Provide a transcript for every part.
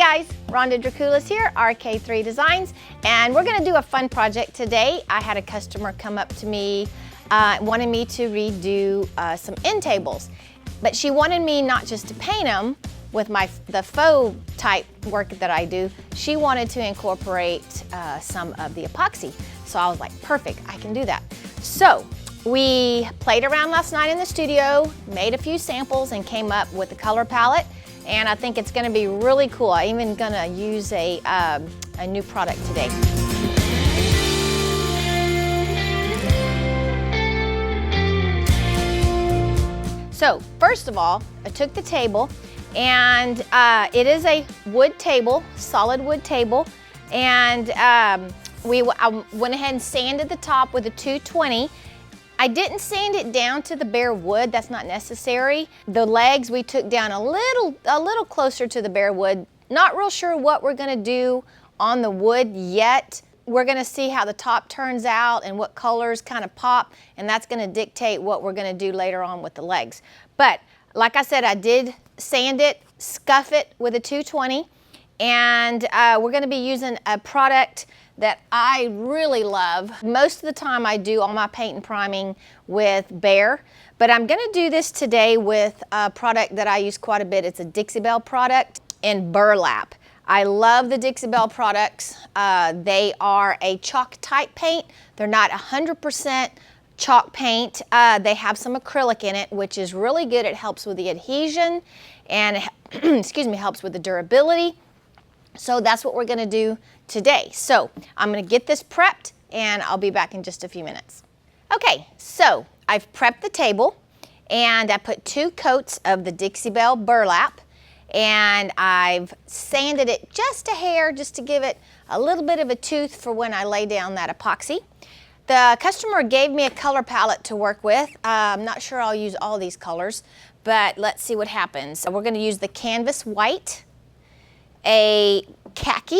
guys, Rhonda Draculis here, RK3 Designs, and we're gonna do a fun project today. I had a customer come up to me, wanted me to redo some end tables, but she wanted me not just to paint them with the faux type work that I do. She wanted to incorporate some of the epoxy. So I was like, perfect, I can do that. So we played around last night in the studio, made a few samples and came up with a color palette. And I think it's gonna be really cool. I'm even gonna use a new product today. So first of all, I took the table and it is a wood table, solid wood table. And I went ahead and sanded the top with a 220. I didn't sand it down to the bare wood, that's not necessary. The legs we took down a little closer to the bare wood. Not real sure what we're gonna do on the wood yet. We're gonna see how the top turns out and what colors kind of pop, and that's gonna dictate what we're gonna do later on with the legs. But like I said, I did sand it, scuff it with a 220, and we're gonna be using a product that I really love. Most of the time I do all my paint and priming with Behr, but I'm gonna do this today with a product that I use quite a bit. It's a Dixie Belle product in burlap. I love the Dixie Belle products. They are a chalk type paint. They're not 100% chalk paint. They have some acrylic in it, which is really good. It helps with the adhesion and excuse me, helps with the durability. So that's what we're gonna do today. So I'm gonna get this prepped and I'll be back in just a few minutes. Okay, so I've prepped the table and I put 2 coats of the Dixie Belle burlap and I've sanded it just a hair just to give it a little bit of a tooth for when I lay down that epoxy. The customer gave me a color palette to work with. I'm not sure I'll use all these colors, but let's see what happens. So we're gonna use the canvas white, a khaki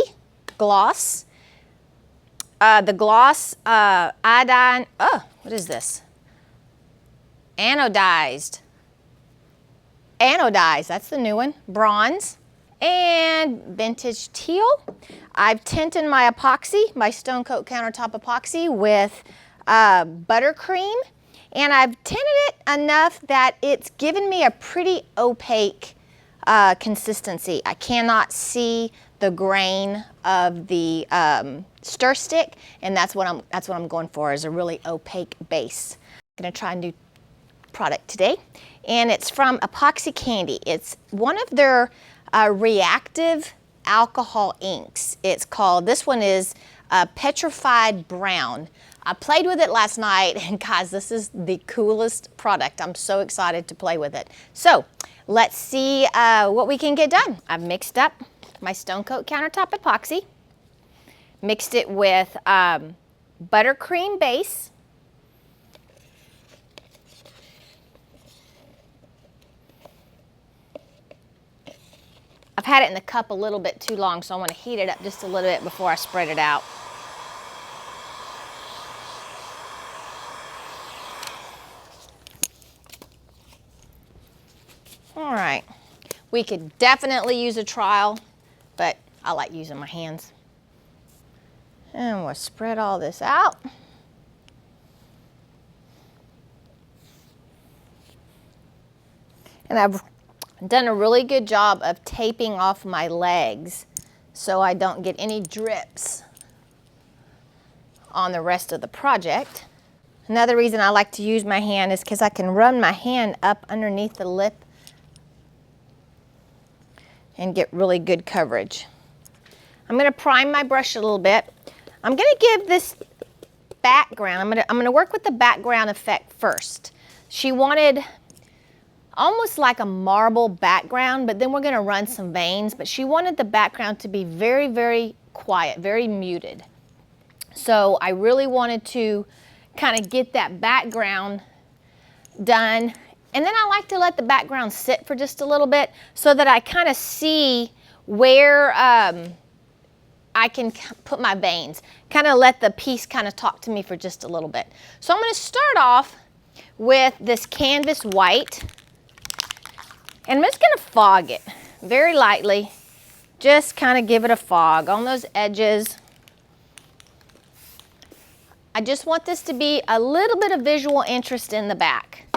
gloss, the gloss iodine, what is this? Anodized, that's the new one, bronze, and vintage teal. I've tinted my epoxy, my Stone Coat countertop epoxy with buttercream, and I've tinted it enough that it's given me a pretty opaque consistency. I cannot see the grain of the stir stick, and that's what I'm going for, is a really opaque base. I'm gonna try a new product today, and it's from Epoxy Candy. It's one of their reactive alcohol inks. It's called, this one is Petrified Brown. I played with it last night, and guys, this is the coolest product. I'm so excited to play with it. So let's see what we can get done. I've mixed up my Stone Coat countertop epoxy, mixed it with buttercream base, I've had it in the cup a little bit too long, so I want to heat it up just a little bit before I spread it out. All right, we could definitely use a trowel, but I like using my hands. And we'll spread all this out. And I've done a really good job of taping off my legs so I don't get any drips on the rest of the project. Another reason I like to use my hand is because I can run my hand up underneath the lip and get really good coverage. I'm gonna prime my brush a little bit. I'm gonna give this background, I'm gonna work with the background effect first. She wanted almost like a marble background, but then we're gonna run some veins, but she wanted the background to be very, very quiet, very muted. So I really wanted to kind of get that background done. And then I like to let the background sit for just a little bit so that I kind of see where I can put my veins. Kind of let the piece kind of talk to me for just a little bit. So I'm going to start off with this canvas white, and I'm just going to fog it very lightly Just kind of give it a fog on those edges. I just want this to be a little bit of visual interest in the back.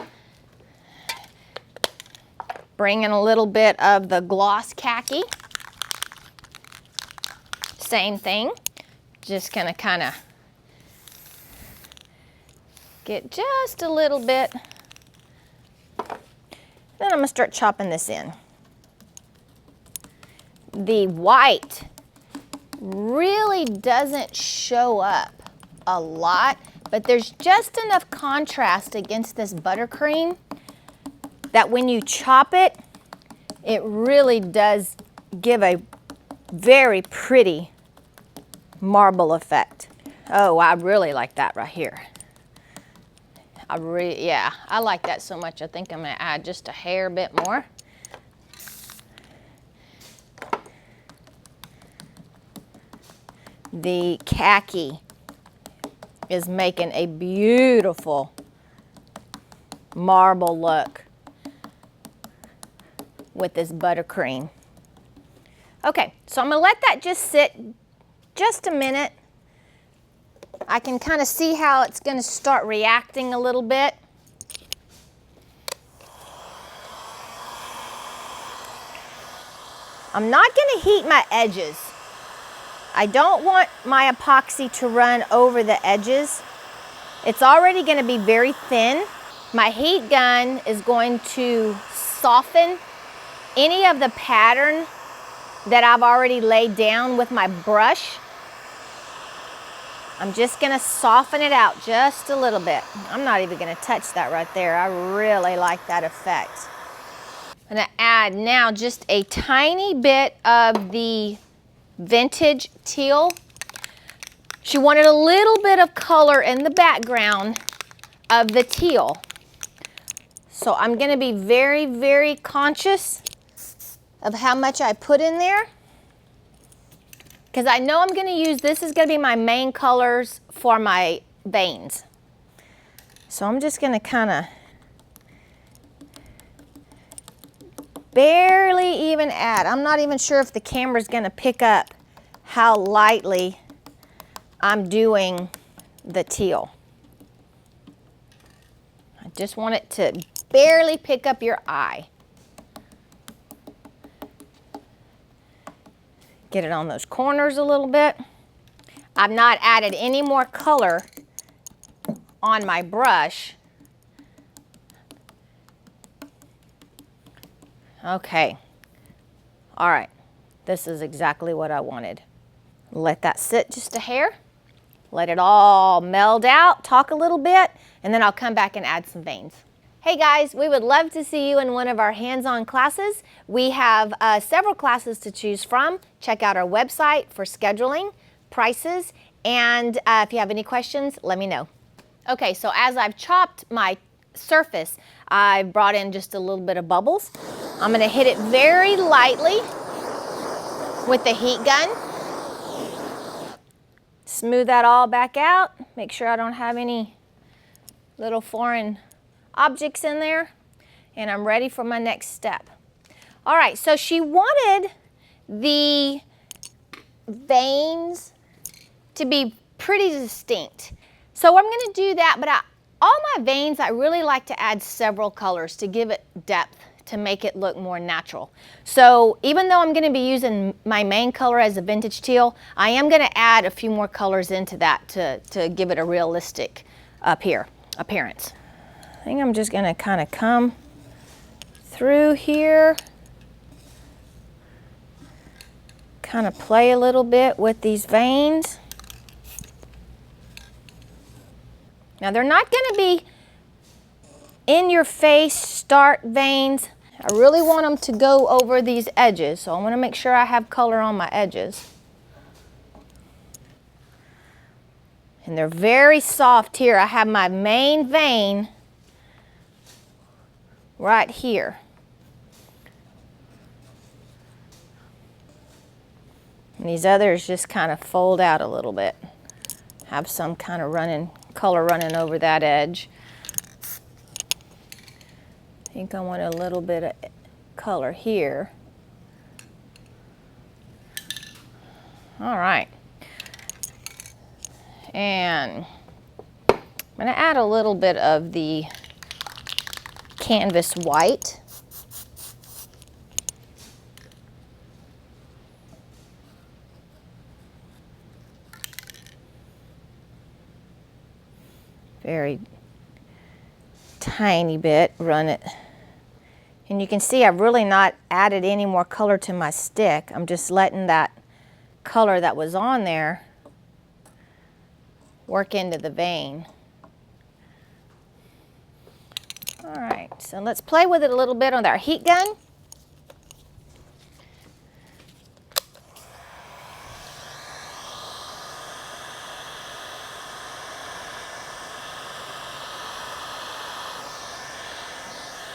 Bring in a little bit of the gloss khaki. Same thing. Just gonna kind of get just a little bit. Then I'm gonna start chopping this in. The white really doesn't show up a lot, but there's just enough contrast against this buttercream that when you chop it, it really does give a very pretty marble effect. Oh, I really like that right here. Yeah, I like that so much. I think I'm gonna add just a hair bit more. The khaki is making a beautiful marble look with this buttercream. Okay, so I'm gonna let that just sit just a minute. I can kind of see how it's gonna start reacting a little bit. I'm not gonna heat my edges. I don't want my epoxy to run over the edges. It's already gonna be very thin. My heat gun is going to soften any of the pattern that I've already laid down with my brush. I'm just gonna soften it out just a little bit. I'm not even gonna touch that right there. I really like that effect. I'm gonna add now just a tiny bit of the vintage teal. She wanted a little bit of color in the background of the teal. So I'm gonna be very, very conscious of how much I put in there, because I know I'm gonna use, this is gonna be my main colors for my veins. So I'm just gonna kinda barely even add. I'm not even sure if the camera's gonna pick up how lightly I'm doing the teal. I just want it to barely pick up your eye. Get it on those corners a little bit. I've not added any more color on my brush. Okay, all right, this is exactly what I wanted. Let that sit just a hair, let it all meld out, talk a little bit, and then I'll come back and add some veins. Hey guys, we would love to see you in one of our hands-on classes. We have several classes to choose from. Check out our website for scheduling, prices, and if you have any questions, let me know. Okay, so as I've chopped my surface, I've brought in just a little bit of bubbles. I'm gonna hit it very lightly with the heat gun. Smooth that all back out. Make sure I don't have any little foreign objects in there. And I'm ready for my next step. All right, so she wanted the veins to be pretty distinct. So I'm gonna do that, but all my veins, I really like to add several colors to give it depth, to make it look more natural. So even though I'm gonna be using my main color as a vintage teal, I am gonna add a few more colors into that to give it a realistic appearance. I think I'm just gonna kind of come through here, kind of play a little bit with these veins. Now they're not gonna be in your face stark veins. I really want them to go over these edges, so I want to make sure I have color on my edges. And they're very soft here. I have my main vein right here. And these others just kind of fold out a little bit. Have some kind of color running over that edge. I think I want a little bit of color here. All right. And I'm gonna add a little bit of the canvas white. Very tiny bit, run it. And you can see I've really not added any more color to my stick. I'm just letting that color that was on there work into the vein. All right, so let's play with it a little bit on our heat gun.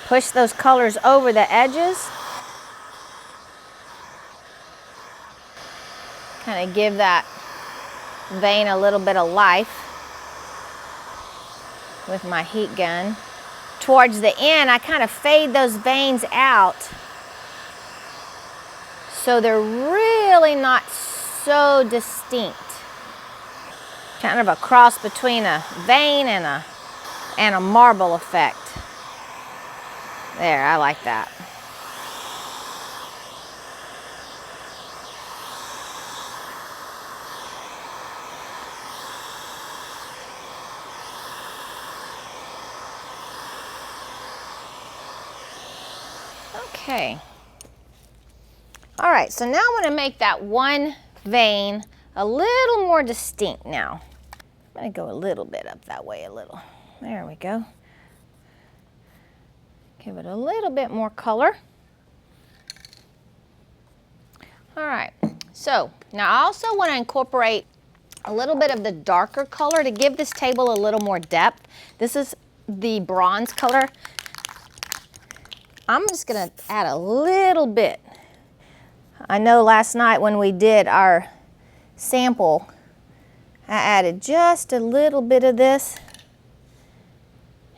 Push those colors over the edges. Kind of give that vein a little bit of life with my heat gun. Towards the end, I kind of fade those veins out so they're really not so distinct. Kind of a cross between a vein and a marble effect. There, I like that. Okay. All right, so now I'm going to make that one vein a little more distinct now. I'm going to go a little bit up that way a little. There we go. Give it a little bit more color. All right, so now I also want to incorporate a little bit of the darker color to give this table a little more depth. This is the bronze color. I'm just going to add a little bit. I know last night when we did our sample, I added just a little bit of this,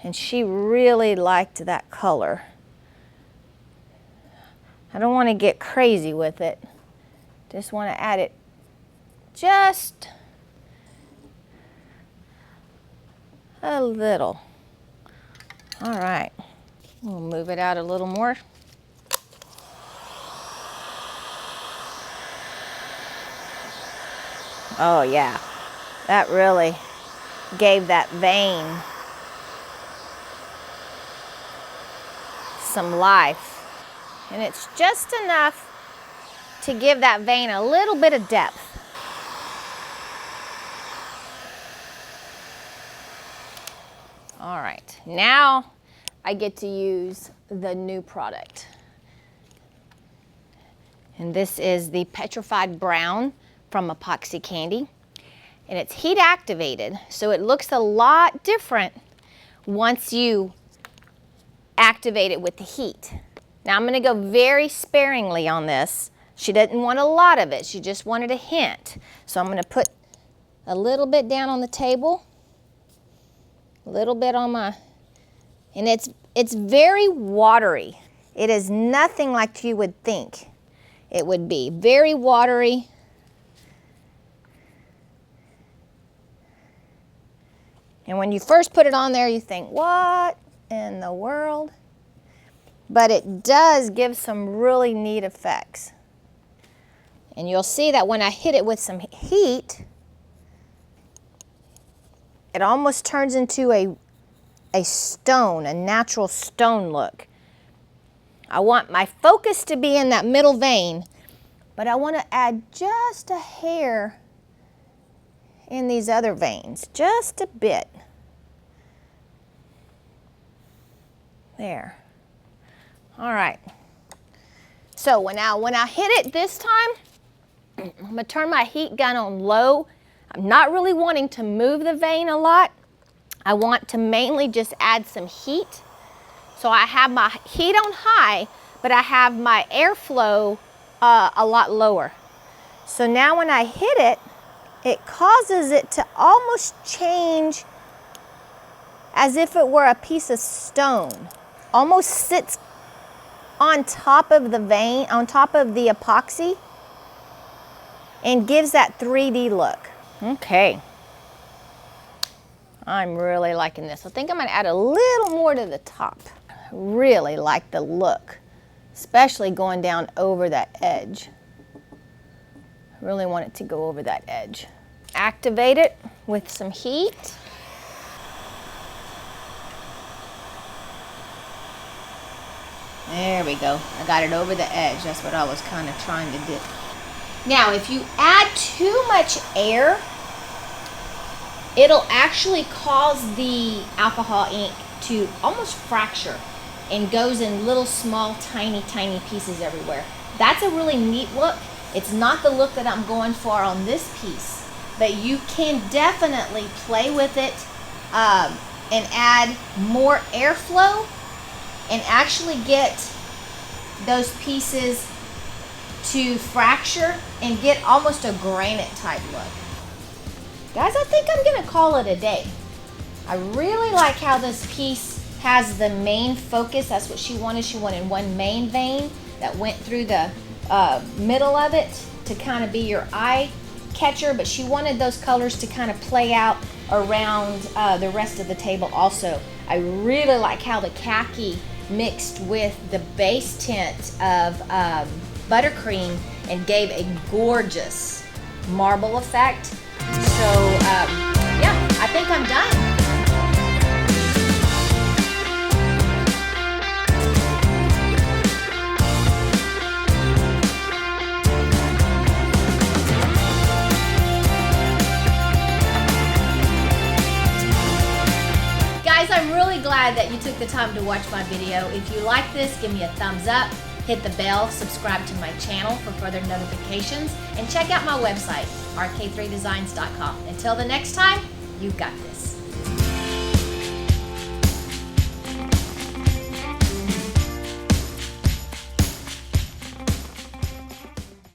and she really liked that color. I don't want to get crazy with it. Just want to add it just a little. All right, we'll move it out a little more. Oh yeah, that really gave that vein some life. And it's just enough to give that vein a little bit of depth. All right, now I get to use the new product. And this is the petrified brown from Epoxy Candy. And it's heat activated, so it looks a lot different once you activate it with the heat. Now I'm going to go very sparingly on this. She didn't want a lot of it, she just wanted a hint. So I'm going to put a little bit down on the table, a little bit on my, and it's very watery. It is nothing like you would think it would be. Very watery. And when you first put it on there, you think, what in the world? But it does give some really neat effects. And you'll see that when I hit it with some heat, it almost turns into a stone, a natural stone look. I want my focus to be in that middle vein, but I want to add just a hair in these other veins, just a bit. There. All right. So when I hit it this time, I'm going to turn my heat gun on low. I'm not really wanting to move the vein a lot. I want to mainly just add some heat. So I have my heat on high, but I have my airflow a lot lower. So now when I hit it, it causes it to almost change as if it were a piece of stone. Almost sits on top of the vein, on top of the epoxy. and gives that 3D look. Okay. I'm really liking this. I think I'm gonna add a little more to the top. I really like the look, especially going down over that edge. I really want it to go over that edge. Activate it with some heat. There we go. I got it over the edge. That's what I was kind of trying to do. Now, if you add too much air, it'll actually cause the alcohol ink to almost fracture and goes in little small tiny pieces everywhere. That's a really neat look. It's not the look that I'm going for on this piece, but you can definitely play with it and add more airflow and actually get those pieces to fracture and get almost a granite type look. Guys, I think I'm gonna call it a day. I really like how this piece has the main focus. That's what she wanted. She wanted one main vein that went through the middle of it to kind of be your eye catcher, but she wanted those colors to kind of play out around the rest of the table also. I really like how the khaki mixed with the base tint of buttercream and gave a gorgeous marble effect. So yeah, I think I'm done. Guys, I'm really glad that you took the time to watch my video. If you like this, give me a thumbs up, hit the bell, subscribe to my channel for further notifications, and check out my website, RK3Designs.com. Until the next time, you've got this.